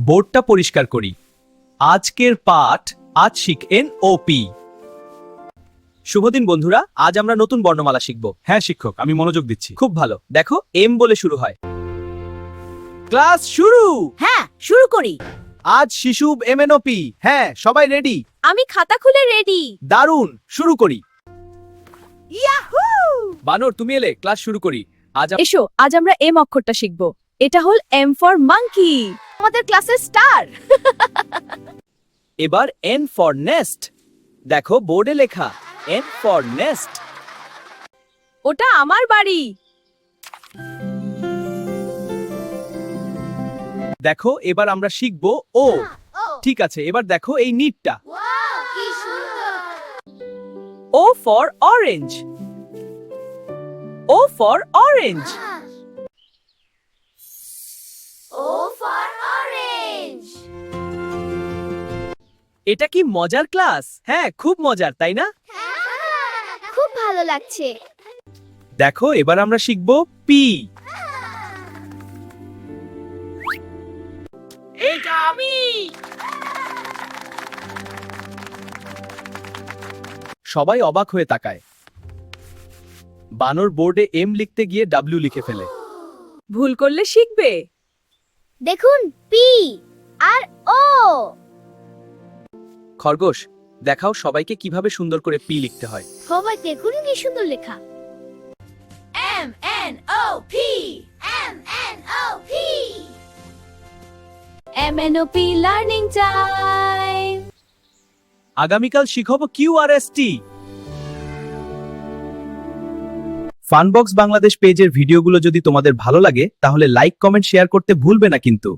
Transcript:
বোর্ডটা পরিষ্কার করি। আজকের পাঠ আজ শিখেন ওপি। শুভদিন বন্ধুরা, আজ আমরা নতুন বর্ণমালা শিখব। হ্যাঁ শিক্ষক, আমি মনোযোগ দিচ্ছি। খুব ভালো, দেখো এম বলে শুরু হয়। ক্লাস শুরু। হ্যাঁ, শুরু করি। আজ শিশু এমএনওপি। হ্যাঁ, সবাই রেডি? আমি খাতা খুলে রেডি। দারুণ, শুরু করি। ইয়াহু! বানর তুমি এলে, ক্লাস শুরু করি। আজ এসো, আজ আমরা এম অক্ষরটা শিখব। এটা হল এম ফর মাঙ্কি, আমাদের ক্লাসের স্টার। এবার এন ফর নেস্ট। দেখো বোর্ডে লেখা এন ফর নেস্ট। ওটা আমার বাড়ি। দেখো এবার আমরা শিখব ও। ঠিক আছে, এবার দেখো এই নিটটা। O for orange. O for orange. এটা কি মজার ক্লাস? হ্যাঁ, খুব মজার, তাই না? খুব ভালো লাগছে। দেখো এবার আমরা শিখব পি। এটা আমি। সবাই অবাক হয়ে তাকায়। বানর বোর্ডে এম লিখতে গিয়ে ডাব্লিউ লিখে ফেলে। ভুল করলে শিখবে। দেখুন, পি আর ও। খরগোশ, দেখাও সবাইকে কিভাবে সুন্দর করে পি লিখতে হয়। সবাই দেখুন কি সুন্দর লেখা। M N O P, M N O P. M N O P learning time. আগামীকাল শিখব কিউআরএসটি। ফানবক্স বাংলাদেশ পেজের ভিডিওগুলো যদি তোমাদের ভালো লাগে তাহলে লাইক, কমেন্ট, শেয়ার করতে ভুলবে না কিন্তু।